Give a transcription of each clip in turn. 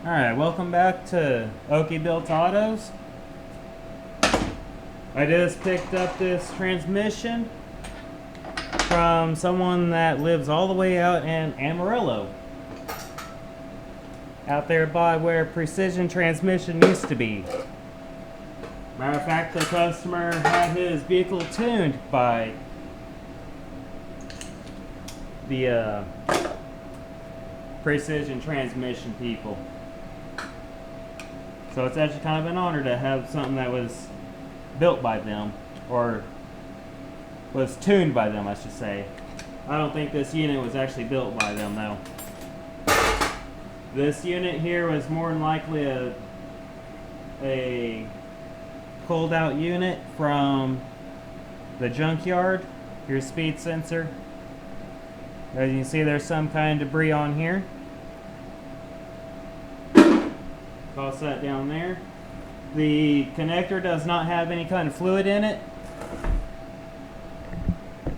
Alright, welcome back to Okie Built Autos. I just picked up this transmission from someone that lives all the way out in Amarillo. Out there by where Precision Transmission used to be. Matter of fact, the customer had his vehicle tuned by the Precision Transmission people. So it's actually kind of an honor to have something that was built by them, or was tuned by them, I should say. I don't think this unit was actually built by them, though. This unit here was more than likely a pulled out unit from the junkyard. Here's speed sensor. As you can see, there's some kind of debris on here. Toss that down there. The connector does not have any kind of fluid in it.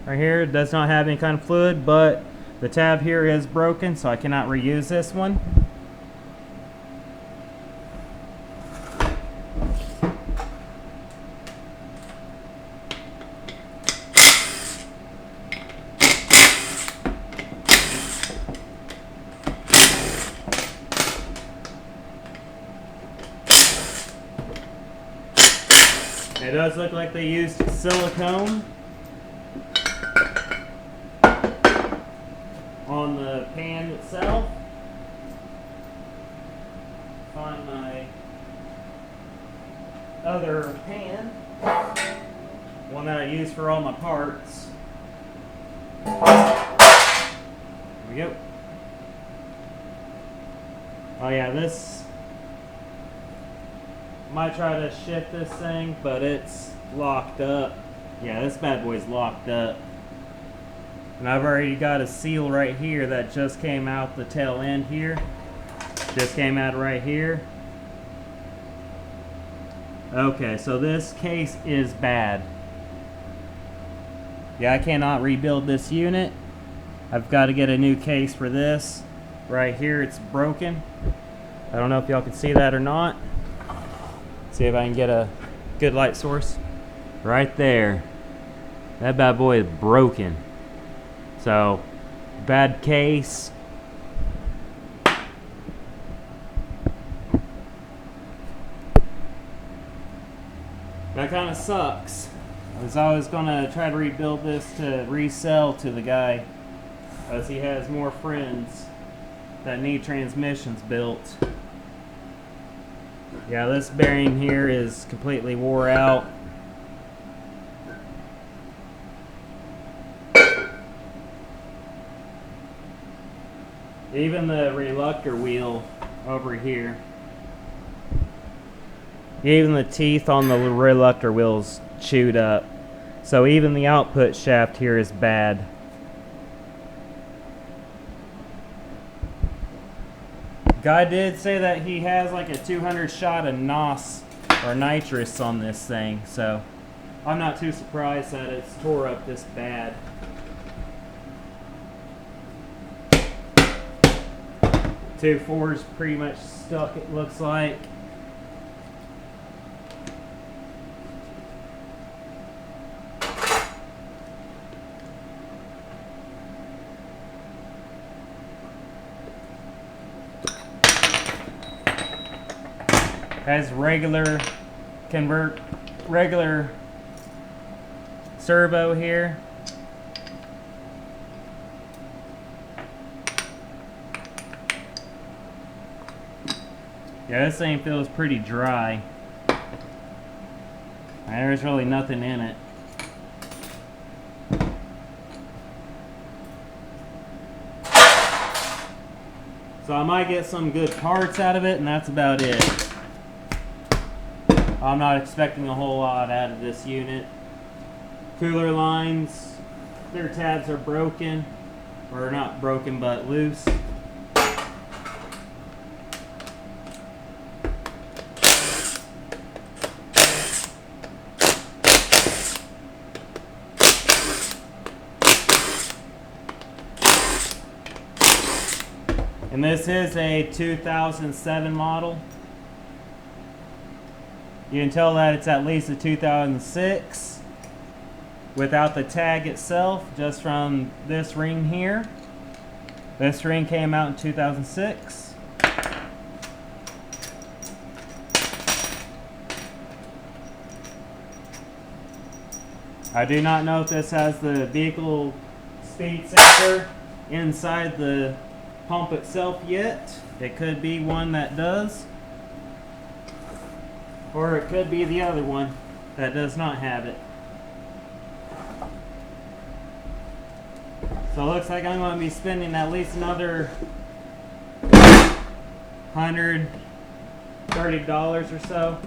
Right here, it does not have any kind of fluid, but the tab here is broken, so I cannot reuse this one. It does look like they used silicone on the pan itself. Find my other pan, one that I use for all my parts. There we go. Oh yeah, this might try to shift this thing, but it's locked up. Yeah, this bad boy's locked up. And I've already got a seal right here that just came out the tail end here. Just came out right here. Okay, so this case is bad. Yeah, I cannot rebuild this unit. I've got to get a new case for this. Right here, it's broken. I don't know if y'all can see that or not. See if I can get a good light source. Right there. That bad boy is broken. So, bad case. That kind of sucks. I was always going to try to rebuild this to resell to the guy, as he has more friends that need transmissions built. Yeah, this bearing here is completely wore out. Even the reluctor wheel over here. Even the teeth on the reluctor wheel's chewed up. So even the output shaft here is bad. Guy did say that he has like a 200 shot of NOS or nitrus on this thing, so I'm not too surprised that it's tore up this bad. Two fours pretty much stuck, it looks like. Has regular servo here. Yeah, this thing feels pretty dry. There's really nothing in it. So I might get some good parts out of it, and that's about it. I'm not expecting a whole lot out of this unit. Cooler lines, their tabs are broken, or not broken but loose. And this is a 2007 model. You can tell that it's at least a 2006 without the tag itself, just from this ring here. This ring came out in 2006. I do not know if this has the vehicle speed sensor inside the pump itself yet. It could be one that does, or it could be the other one that does not have it. So it looks like I'm going to be spending at least another $130 or so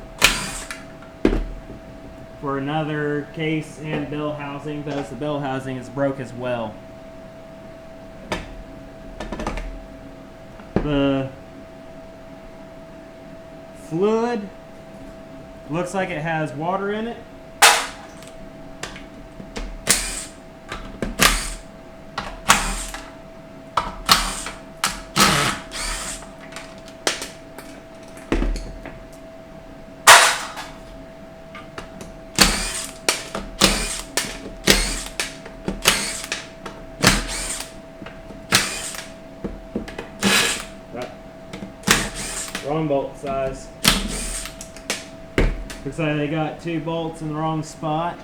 for another case and bell housing, because the bell housing is broke as well. The fluid looks like it has water in it. Wrong bolt size. Looks like they got 2 bolts in the wrong spot.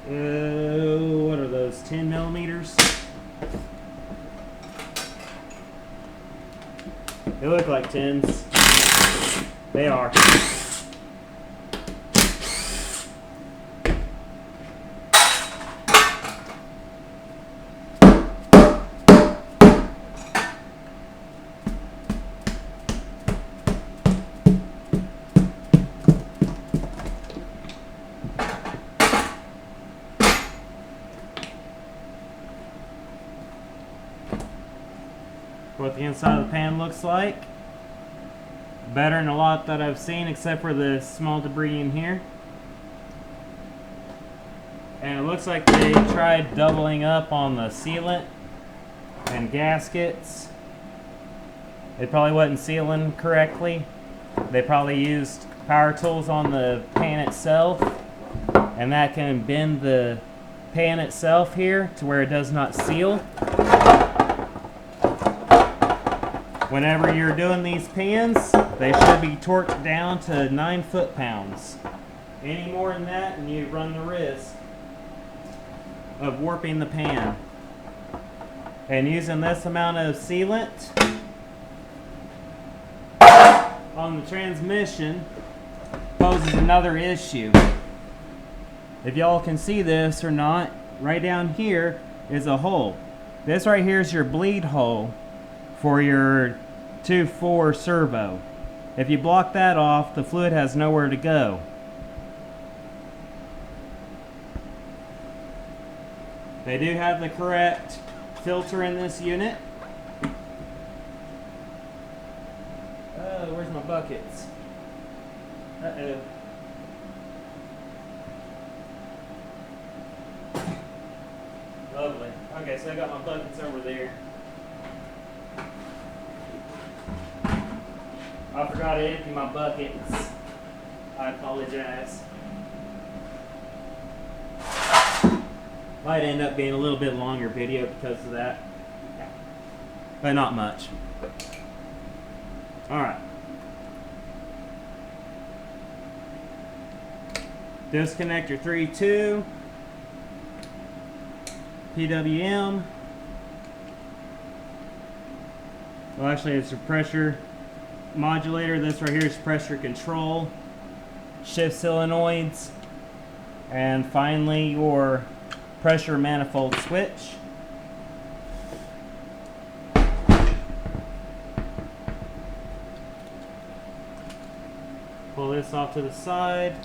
What are those, 10 millimeters? They look like 10s. They are. What the inside of the pan looks like. Better than a lot that I've seen, except for the small debris in here. And it looks like they tried doubling up on the sealant and gaskets. It probably wasn't sealing correctly. They probably used power tools on the pan itself, and that can bend the pan itself here to where it does not seal. Whenever you're doing these pans, they should be torqued down to 9 foot-pounds. Any more than that, and you run the risk of warping the pan. And using this amount of sealant on the transmission poses another issue. If y'all can see this or not, right down here is a hole. This right here is your bleed hole for your 2.4 servo. If you block that off, the fluid has nowhere to go. They do have the correct filter in this unit. Where's my buckets? Uh-oh. Lovely. Okay, so I got my buckets over there. I forgot to empty my buckets. I apologize. Might end up being a little bit longer video because of that. But not much. Alright. Disconnect your 3.2. PWM. Well, actually, it's a pressure modulator. This right here is pressure control. Shift solenoids. And finally, your pressure manifold switch. Pull this off to the side.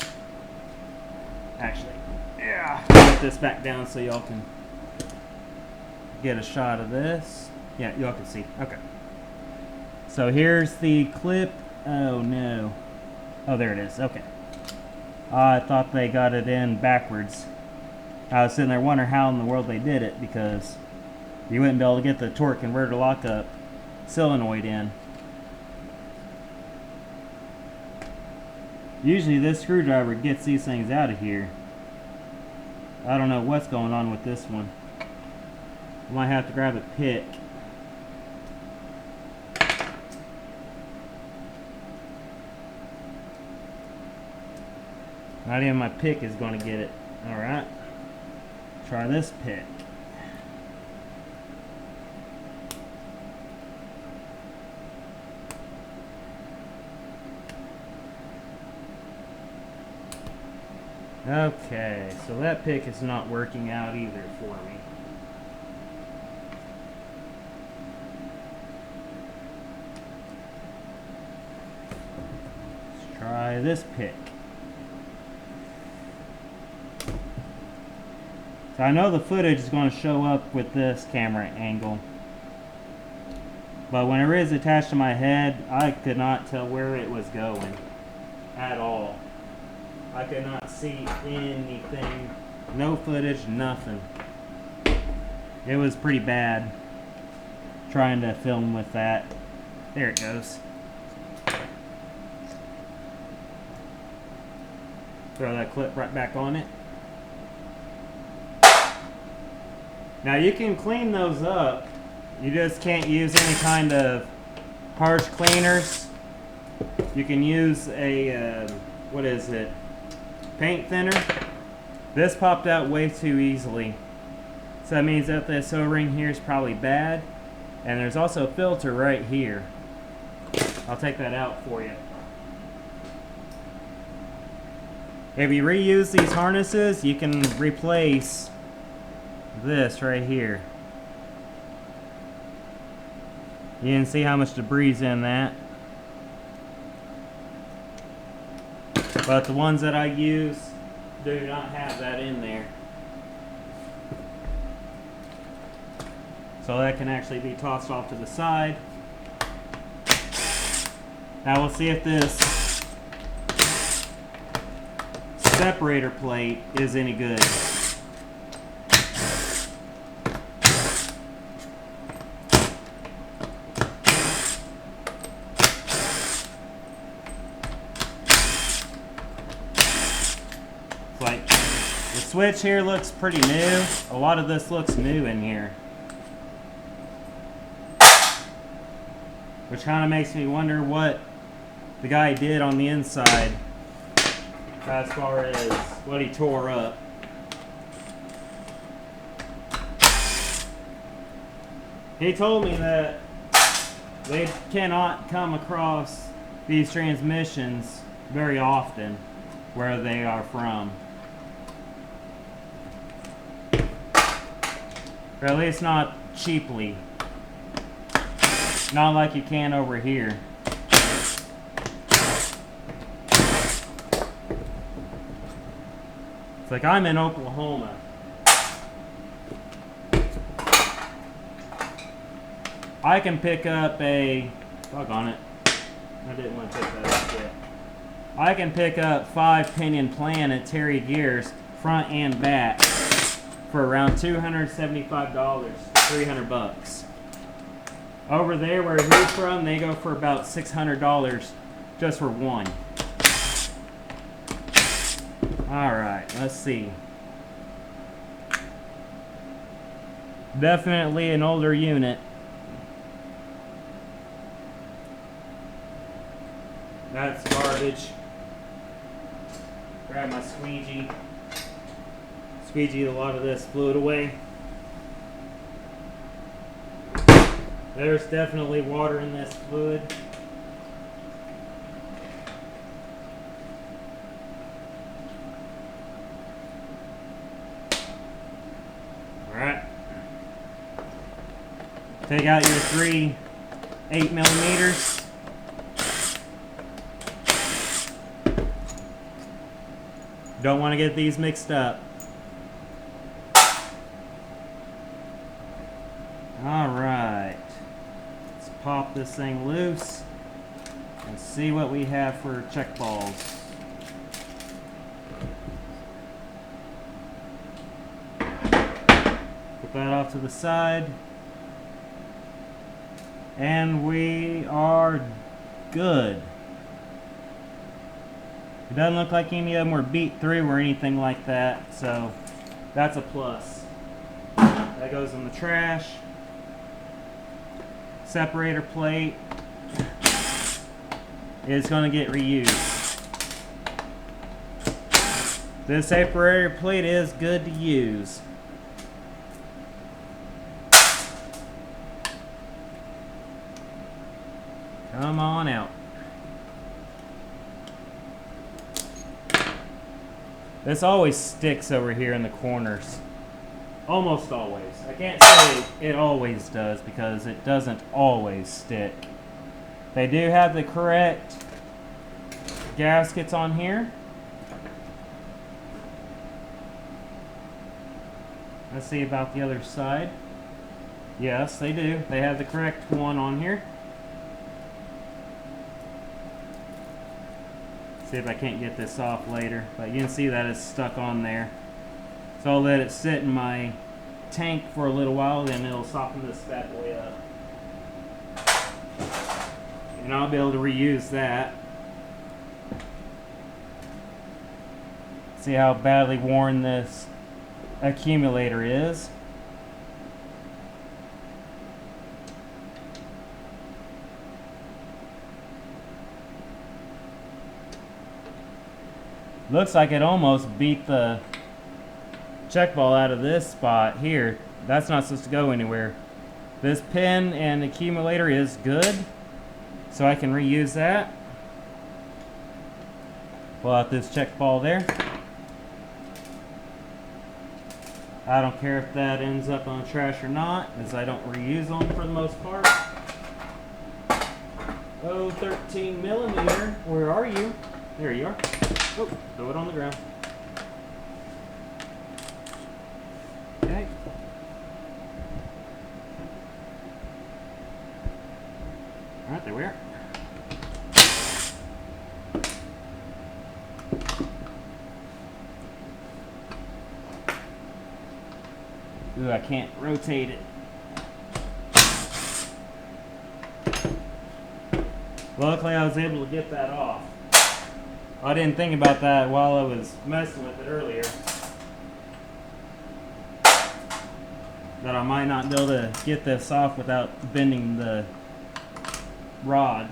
Actually, yeah, put this back down so y'all can get a shot of this. Yeah, y'all can see. Okay. So here's the clip. Oh no. Oh, there it is. Okay. I thought they got it in backwards. I was sitting there wondering how in the world they did it, because you wouldn't be able to get the torque converter lockup solenoid in. Usually this screwdriver gets these things out of here. I don't know what's going on with this one. I might have to grab a pick. Not even my pick is going to get it. Alright. Try this pick. Okay, so that pick is not working out either for me. Let's try this pick. So I know the footage is going to show up with this camera angle, but when it is attached to my head, I could not tell where it was going at all. I could not see anything, no footage, nothing. It was pretty bad trying to film with that. There it goes. Throw that clip right back on it. Now you can clean those up. You just can't use any kind of harsh cleaners. You can use a, what is it? Paint thinner. This popped out way too easily. So that means that this O-ring here is probably bad. And there's also a filter right here. I'll take that out for you. If you reuse these harnesses, you can replace this right here. You can see how much debris is in that. But the ones that I use do not have that in there. So that can actually be tossed off to the side. Now we'll see if this separator plate is any good. Like, the switch here looks pretty new. A lot of this looks new in here. Which kind of makes me wonder what the guy did on the inside as far as what he tore up. He told me that they cannot come across these transmissions very often where they are from. Or at least not cheaply. Not like you can over here. It's like I'm in Oklahoma. I can pick up a... Doggone it. I didn't want to pick that up yet. I can pick up 5-pinion plan at Terry Gear's, front and back, for around $275, 300 bucks. Over there where he's from, they go for about $600 just for one. Alright, let's see. Definitely an older unit. That's garbage. Grab my squeegee. Squeegee a lot of this fluid away. There's definitely water in this fluid. Alright. Take out your 3 8mm. Don't want to get these mixed up. Alright. Let's pop this thing loose and see what we have for check balls. Put that off to the side. And we are good. It doesn't look like any of them were beat through or anything like that, so that's a plus. That goes in the trash. Separator plate is going to get reused. This separator plate is good to use. Come on out. This always sticks over here in the corners. Almost always. I can't say it always does because it doesn't always stick. They do have the correct gaskets on here. Let's see about the other side. Yes, they do. They have the correct one on here. See if I can't get this off later, but you can see that it's stuck on there. So I'll let it sit in my tank for a little while, then it'll soften this bad boy up. And I'll be able to reuse that. See how badly worn this accumulator is. Looks like it almost beat the check ball out of this spot here. That's not supposed to go anywhere. This pin and accumulator is good, so I can reuse that. Pull out this check ball there. I don't care if that ends up on the trash or not, as I don't reuse them for the most part. Oh, 13 millimeter, where are you? There you are. Oh, throw it on the ground. Okay. Alright, there we are. Ooh, I can't rotate it. Luckily, I was able to get that off. I didn't think about that while I was messing with it earlier. That I might not be able to get this off without bending the rod.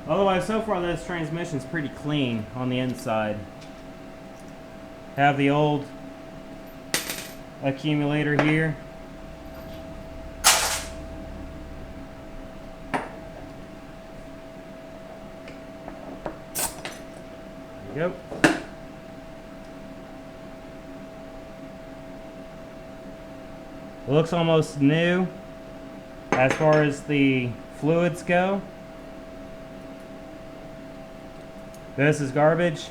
Otherwise, so far this transmission's pretty clean on the inside. Have the old accumulator here. There you go. It looks almost new as far as the fluids go. This is garbage.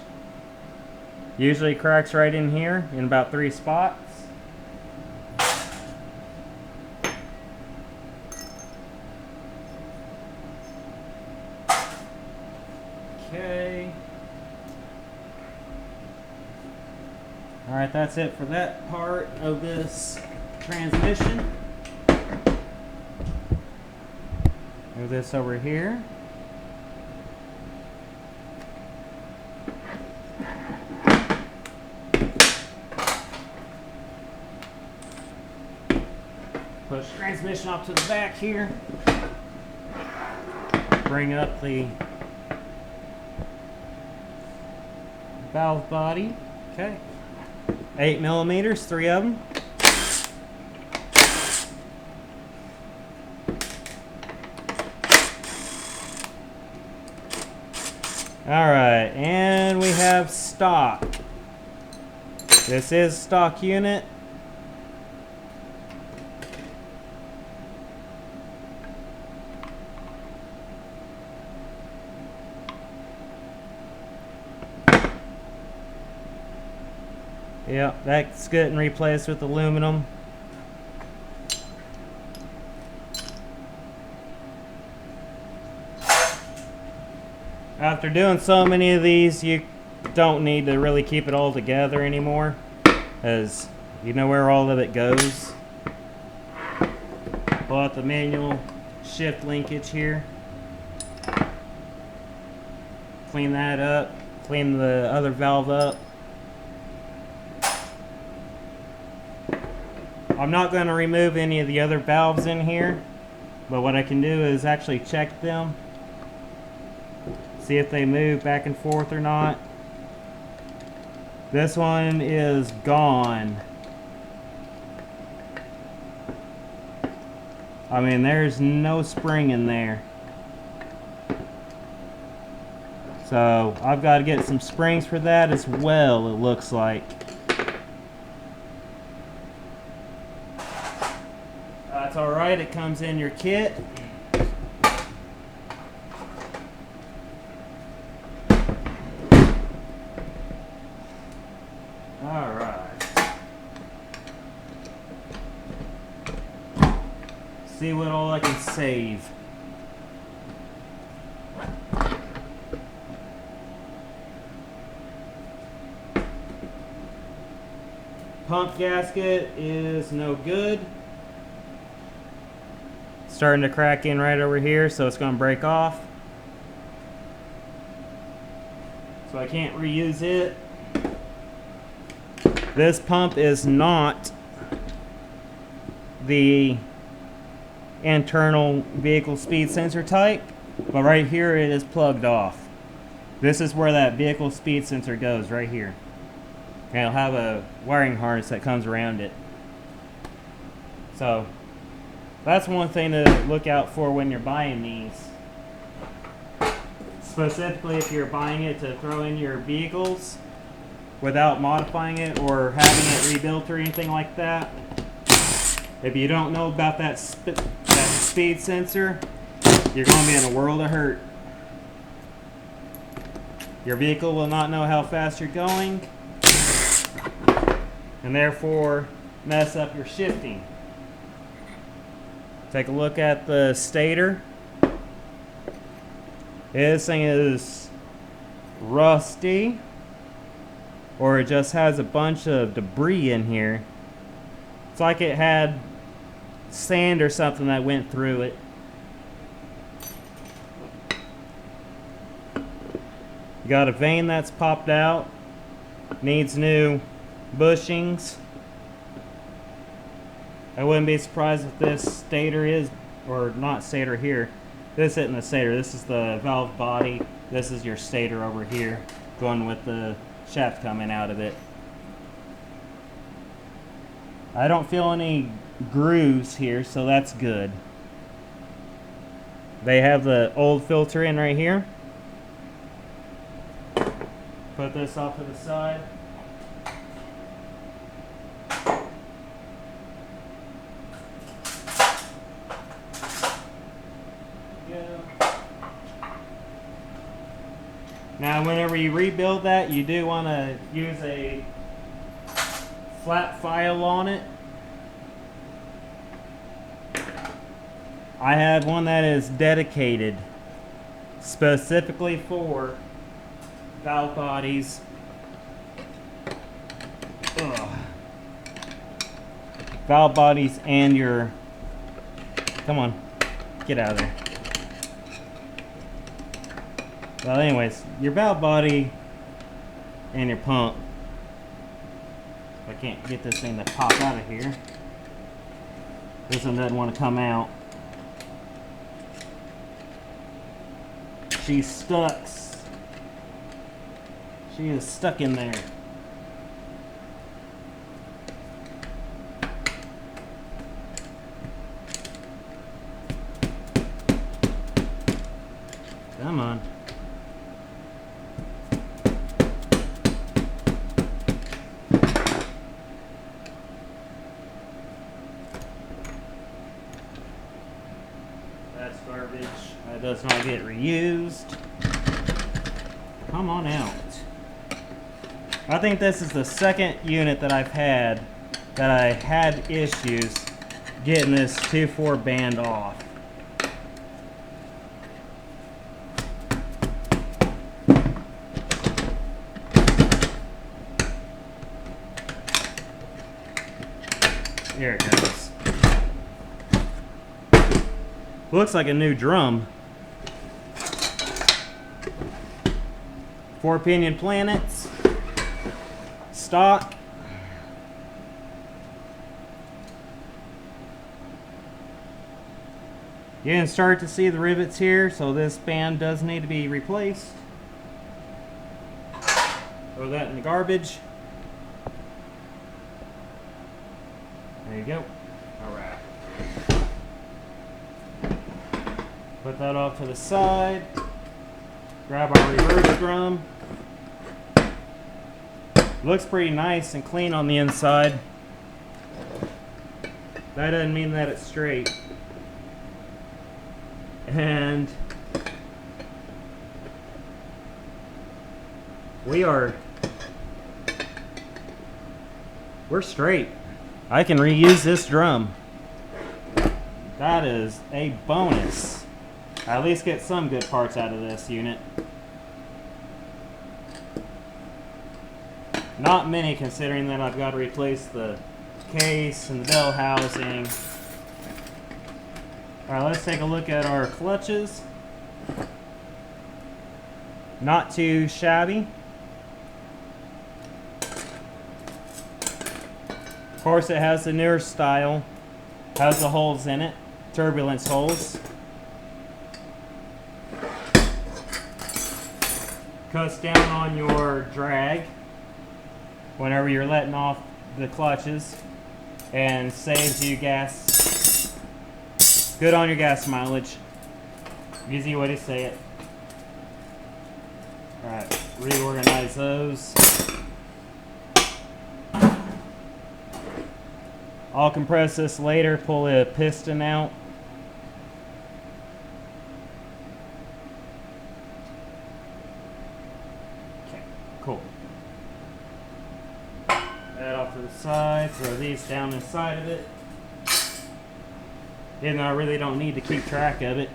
Usually cracks right in here in about 3 spots. Okay. Alright, that's it for that part of this transmission. Move this over here. Push transmission off to the back here. Bring up the valve body. Okay. 8 millimeters, 3 of them. Alright, and we have stock. This is stock unit. Yeah, that's getting replaced with aluminum. After doing so many of these, you don't need to really keep it all together anymore, as you know where all of it goes. Pull out the manual shift linkage here. Clean that up. Clean the other valve up. I'm not going to remove any of the other valves in here, but what I can do is actually check them. See if they move back and forth or not. This one is gone. I mean, there's no spring in there. So I've got to get some springs for that as well, it looks like. That's alright, it comes in your kit. Alright. See what all I can save. Pump gasket is no good. Starting to crack in right over here, so it's going to break off. So I can't reuse it. This pump is not the internal vehicle speed sensor type, but right here it is plugged off. This is where that vehicle speed sensor goes, right here. And it'll have a wiring harness that comes around it. So that's one thing to look out for when you're buying these. Specifically if you're buying it to throw in your vehicles without modifying it or having it rebuilt or anything like that. If you don't know about that speed sensor, you're going to be in a world of hurt. Your vehicle will not know how fast you're going, and therefore mess up your shifting. Take a look at the stator. This thing is rusty, or it just has a bunch of debris in here. It's like it had sand or something that went through it. You got a vane that's popped out, needs new bushings. I wouldn't be surprised if this stator is, or not stator here. This isn't the stator, this is the valve body. This is your stator over here, going with the shaft coming out of it. I don't feel any grooves here, so that's good. They have the old filter in right here. Put this off to the side. Now whenever you rebuild that, you do want to use a flat file on it. I have one that is dedicated specifically for valve bodies. Ugh. Valve bodies and your, come on, get out of there. Well, anyways, your valve body and your pump. I can't get this thing to pop out of here. This one doesn't want to come out. She's stuck. She is stuck in there. Come on. That's garbage. That does not get reused. Come on out. I think this is the second unit that I've had that I had issues getting this 2-4 band off. Here it goes. Looks like a new drum. 4 pinion planets. Stock. You can start to see the rivets here, so this band does need to be replaced. Throw that in the garbage. There you go. Alright. Put that off to the side. Grab our reverse drum. Looks pretty nice and clean on the inside. That doesn't mean that it's straight. And we're straight. I can reuse this drum. That is a bonus. I at least get some good parts out of this unit. Not many, considering that I've got to replace the case and the bell housing. Alright, let's take a look at our clutches. Not too shabby. Of course, it has the newer style. Has the holes in it, turbulence holes. Cuts down on your drag whenever you're letting off the clutches, and saves you gas. Good on your gas mileage. Easy way to say it. Alright, reorganize those. I'll compress this later, pull a piston out. Okay, cool. That off to the side, throw these down inside of it. Even though I really don't need to keep track of it.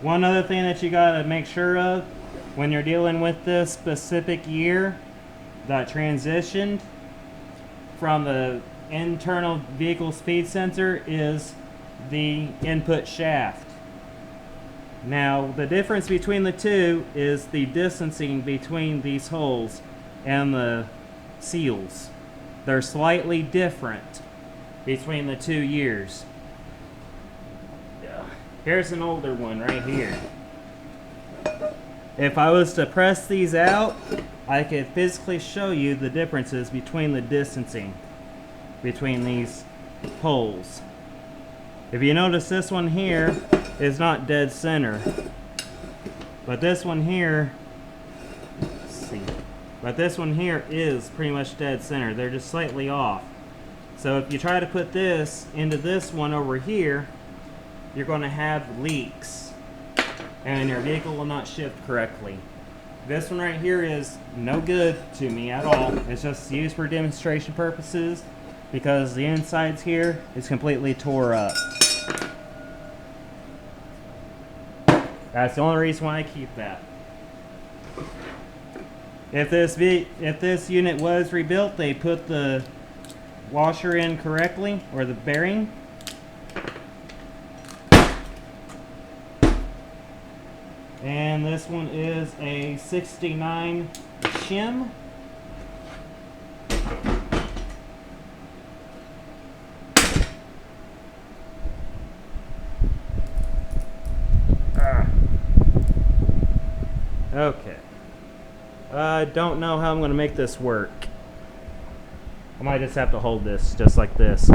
One other thing that you gotta make sure of when you're dealing with this specific year that transitioned from the internal vehicle speed sensor is the input shaft. Now, the difference between the two is the distancing between these holes and the seals. They're slightly different between the 2 years. Here's an older one right here. If I was to press these out, I could physically show you the differences between the distancing between these holes. If you notice, this one here is not dead center, but this one here, let's see, but this one here is pretty much dead center. They're just slightly off. So if you try to put this into this one over here, you're going to have leaks and your vehicle will not shift correctly. This one right here is no good to me at all. It's just used for demonstration purposes because the insides here is completely tore up. That's the only reason why I keep that. If this unit was rebuilt, they put the washer in correctly, or the bearing. And this one is a 69 shim. Okay. I don't know how I'm going to make this work. I might just have to hold this just like this.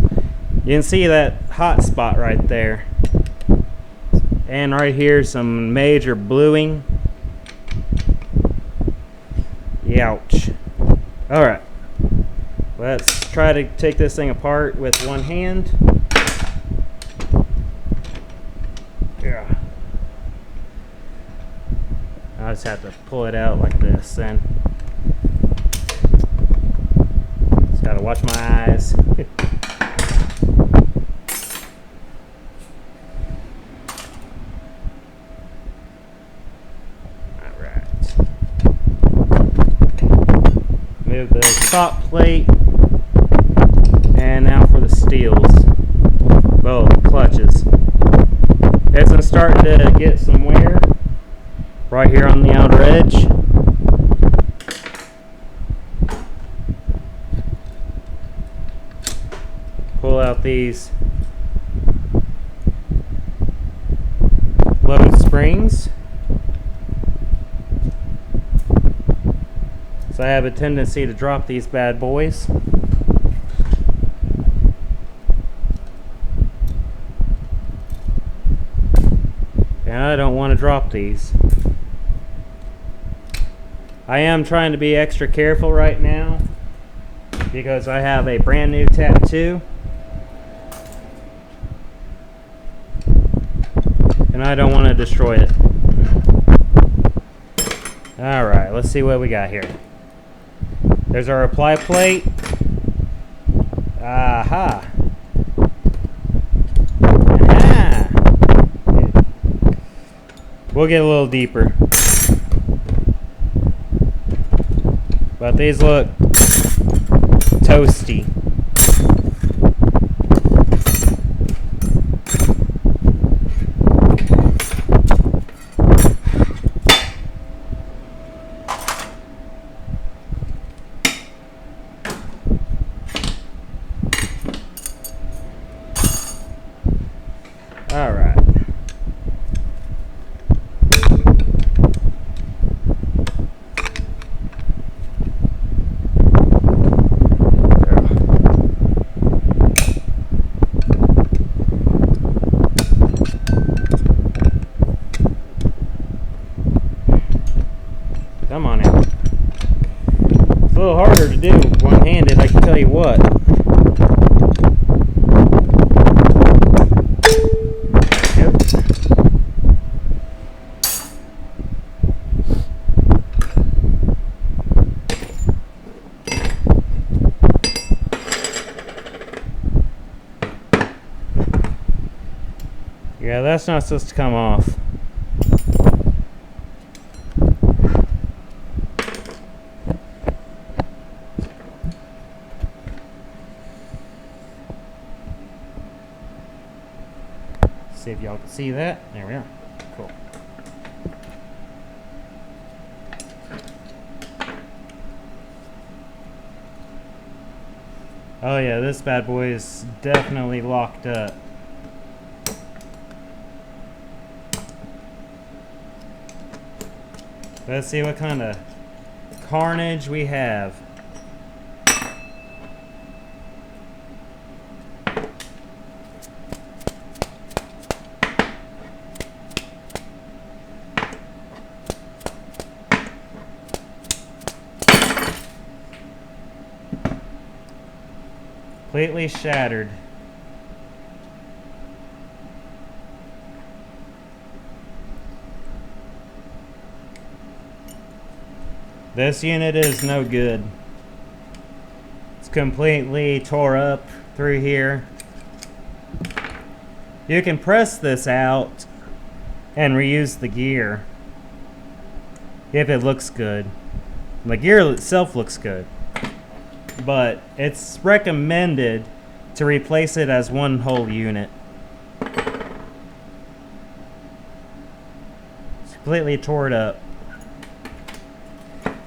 You can see that hot spot right there. And right here, some major bluing. Ouch. Alright. Let's try to take this thing apart with one hand. Yeah. I just have to pull it out like this then. Just gotta watch my eyes. Move the top plate, and now for the steels. Well, clutches. It's starting to get some wear right here on the outer edge. Pull out these load springs. So I have a tendency to drop these bad boys. And I don't want to drop these. I am trying to be extra careful right now because I have a brand new tattoo. And I don't want to destroy it. Alright, let's see what we got here. There's our apply plate. Aha! Aha! We'll get a little deeper. But these look toasty. All right. Come on in. It's a little harder to do one-handed, I can tell you what. Yeah, that's not supposed to come off. See if y'all can see that. There we are. Cool. Oh yeah, this bad boy is definitely locked up. Let's see what kind of carnage we have. Completely shattered. This unit is no good. It's completely tore up through here. You can press this out and reuse the gear if it looks good. The gear itself looks good, but it's recommended to replace it as one whole unit. It's completely tore it up.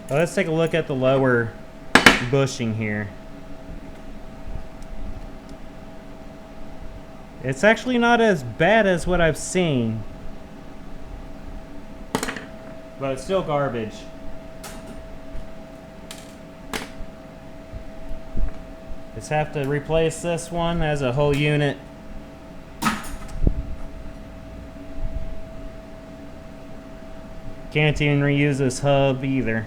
Well, let's take a look at the lower bushing here. It's actually not as bad as what I've seen, but it's still garbage. Just have to replace this one as a whole unit. Can't even reuse this hub either.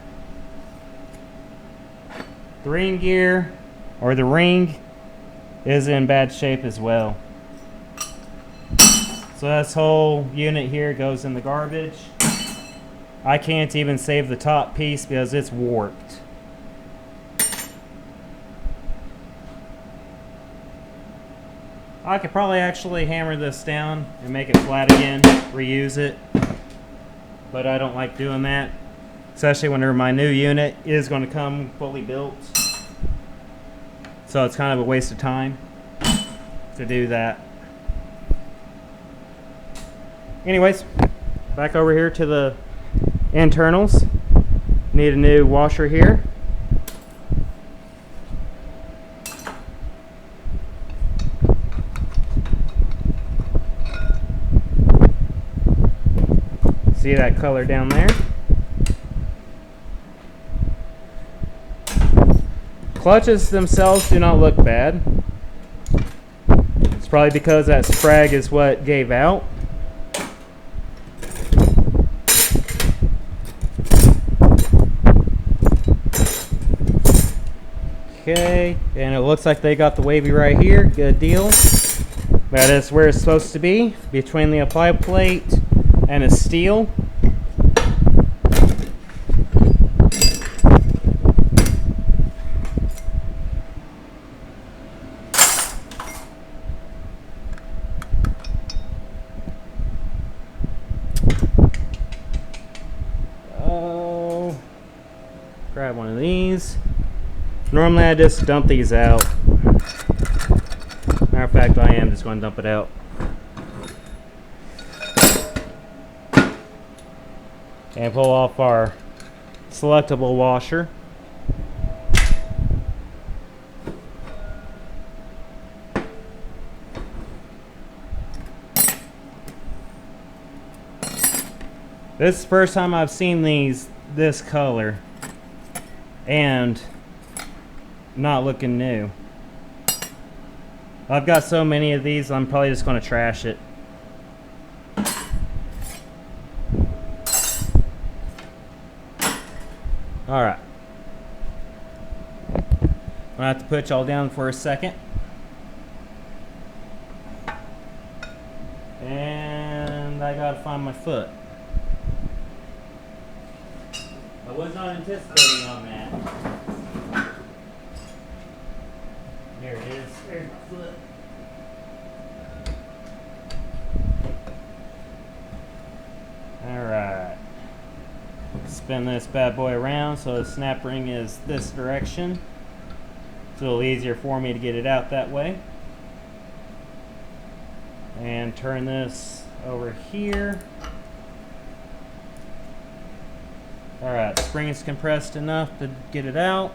The ring gear, or the ring, is in bad shape as well. So this whole unit here goes in the garbage. I can't even save the top piece because it's warped. I could probably actually hammer this down and make it flat again, reuse it, but I don't like doing that, especially whenever my new unit is going to come fully built. So it's kind of a waste of time. to do that. Anyways, back over here to the internals. Need a new washer here. See that color down there? Clutches themselves do not look bad. It's probably because that sprag is what gave out. Okay, and it looks like they got the wavy right here. Good deal. That is where it's supposed to be, between the apply plate and a steel. Oh, grab one of these. Normally I just dump these out. Matter of fact, I am just going to dump it out. And pull off our selectable washer. This is the first time I've seen these this color and not looking new. I've got so many of these, I'm probably just going to trash it. Alright. I'm going to have to put y'all down for a second. And I got to find my foot. I was not anticipating on that. There it is. There's my foot. Alright. Spin this bad boy around so the snap ring is this direction. It's a little easier for me to get it out that way. And turn this over here. Alright, spring is compressed enough to get it out.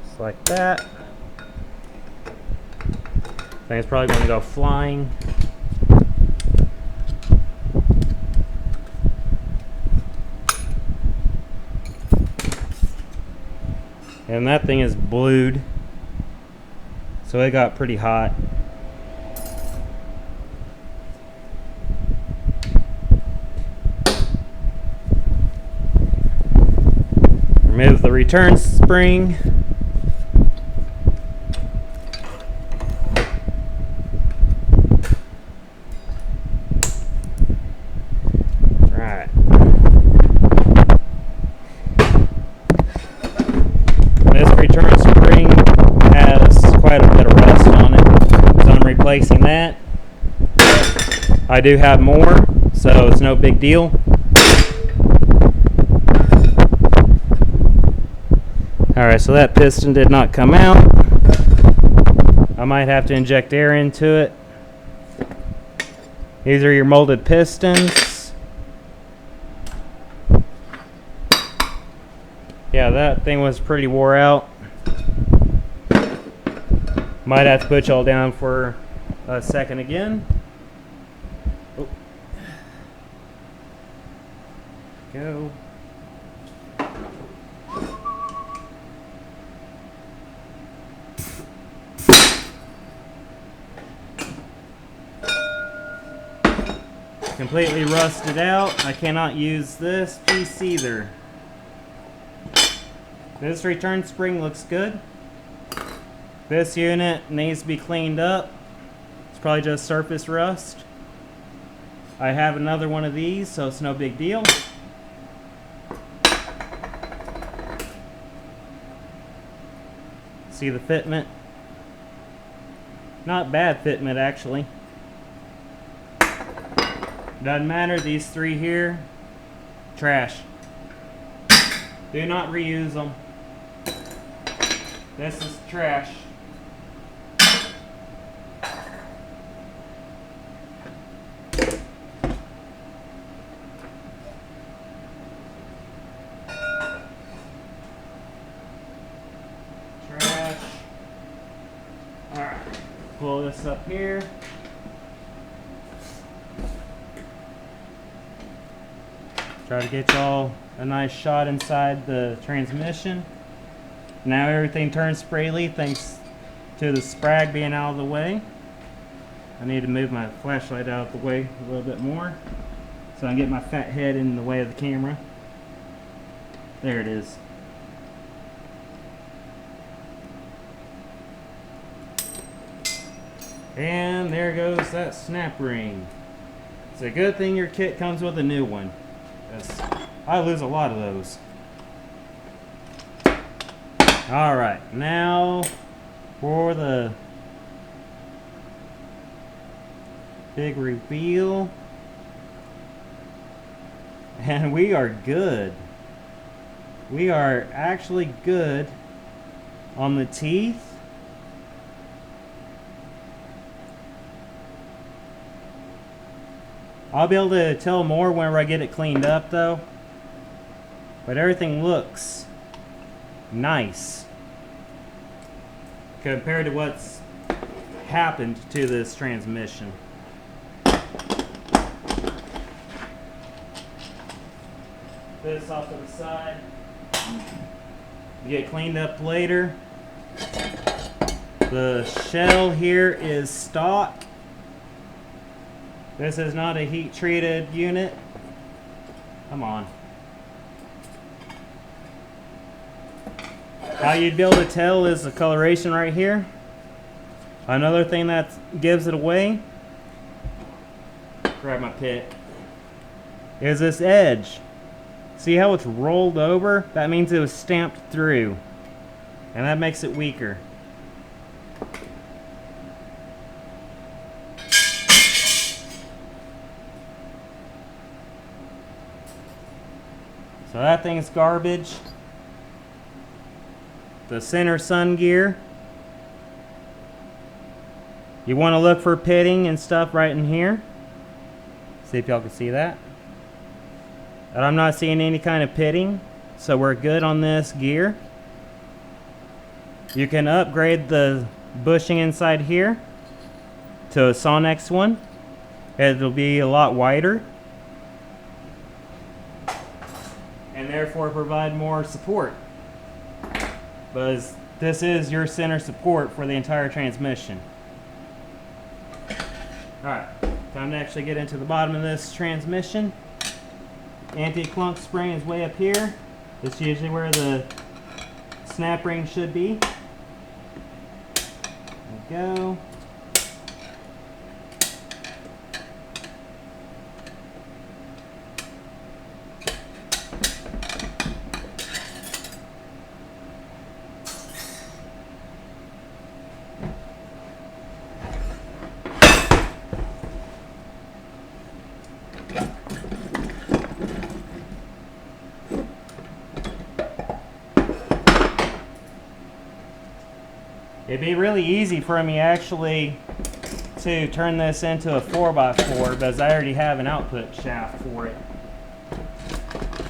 Just like that. Thing's probably going to go flying. And that thing is blued, so it got pretty hot. Remove the return spring. Right. This return spring has quite a bit of rust on it, so I'm replacing that. I do have more, so it's no big deal. Alright, so that piston did not come out. I might have to inject air into it. These are your molded pistons. Yeah, that thing was pretty wore out. Might have to put y'all down for a second again. Oh. Go. Completely rusted out. I cannot use this piece either. This return spring looks good. This unit needs to be cleaned up. It's probably just surface rust. I have another one of these, so it's no big deal. See the fitment? Not bad fitment actually. Doesn't matter, these three here, trash. Do not reuse them. This is trash. Trash. Alright, pull this up here. Try to get y'all a nice shot inside the transmission. Now everything turns sprayly thanks to the sprag being out of the way. I need to move my flashlight out of the way a little bit more so I can get my fat head in the way of the camera. There it is. And there goes that snap ring. It's a good thing your kit comes with a new one. I lose a lot of those. Alright, now for the big reveal. And we are good. We are actually good on the teeth. I'll be able to tell more whenever I get it cleaned up though. But everything looks nice compared to what's happened to this transmission. This off to the side. Get cleaned up later. The shell here is stock. This is not a heat treated unit. Come on. How you'd be able to tell is the coloration right here. Another thing that gives it away, grab my pick, is this edge. See how it's rolled over? That means it was stamped through. And that makes it weaker. So that thing's garbage. The center sun gear. You want to look for pitting and stuff right in here. See if y'all can see that. And I'm not seeing any kind of pitting, so we're good on this gear. You can upgrade the bushing inside here to a Sonex one. It'll be a lot wider and therefore provide more support, because this is your center support for the entire transmission. Alright, time to actually get into the bottom of this transmission. Anti-clunk spring is way up here. It's usually where the snap ring should be. There we go. It'd be really easy for me actually to turn this into a 4x4 because I already have an output shaft for it.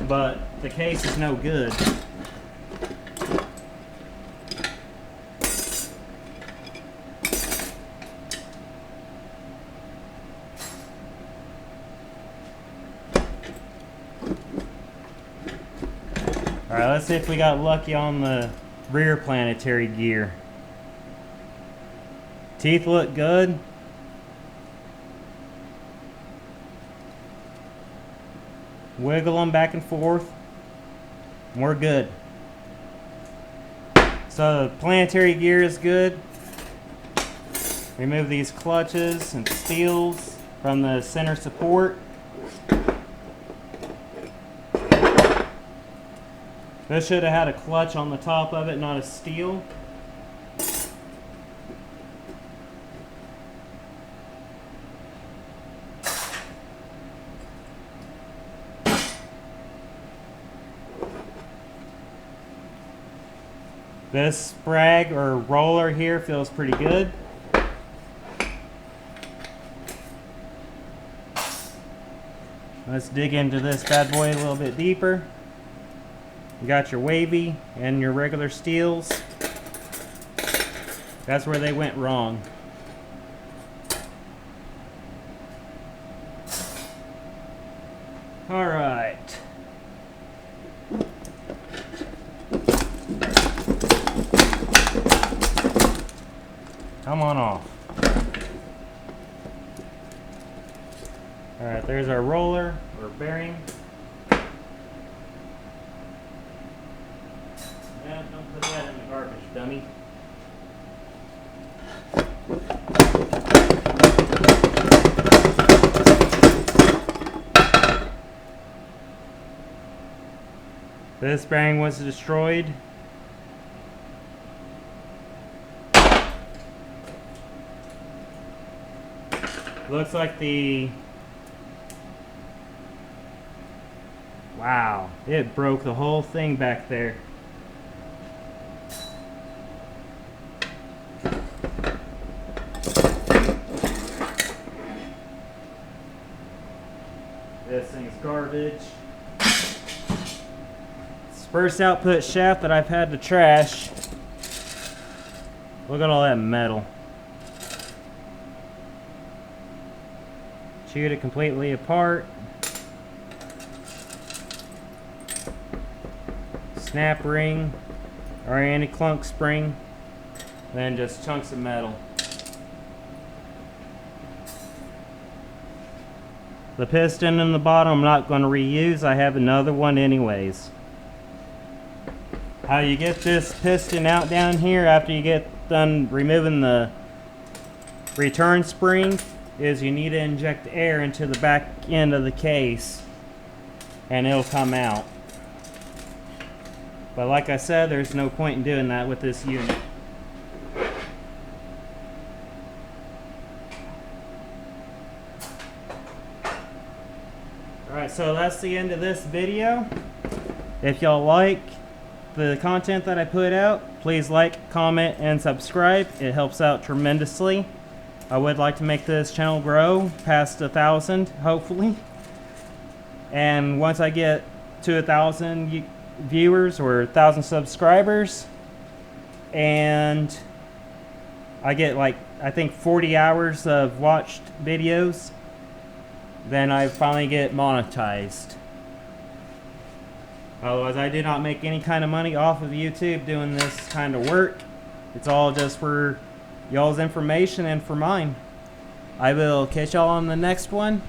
But the case is no good. Alright, let's see if we got lucky on the rear planetary gear. Teeth look good. Wiggle them back and forth. And we're good. So the planetary gear is good. Remove these clutches and steels from the center support. This should have had a clutch on the top of it, not a steel. This sprag or roller here feels pretty good. Let's dig into this bad boy a little bit deeper. You got your wavy and your regular steels. That's where they went wrong. All right. Come on off. All right, there's our roller or bearing. Yeah, don't put that in the garbage, dummy. This bearing was destroyed. Looks like wow, it broke the whole thing back there. This thing's garbage. First output shaft that I've had to trash. Look at all that metal. Chewed it completely apart. Snap ring or anti-clunk spring. Then just chunks of metal. The piston in the bottom I'm not going to reuse. I have another one anyways. How you get this piston out down here after you get done removing the return spring is you need to inject air into the back end of the case and it'll come out. But like I said, there's no point in doing that with this unit. Alright, so that's the end of this video. If y'all like the content that I put out, please like, comment, and subscribe. It helps out tremendously. I would like to make this channel grow past 1,000, hopefully. And once I get to 1,000 viewers or 1,000 subscribers, and I get like, I think 40 hours of watched videos, then I finally get monetized. Otherwise, I do not make any kind of money off of YouTube doing this kind of work. It's all just for y'all's information and for mine. I will catch y'all on the next one.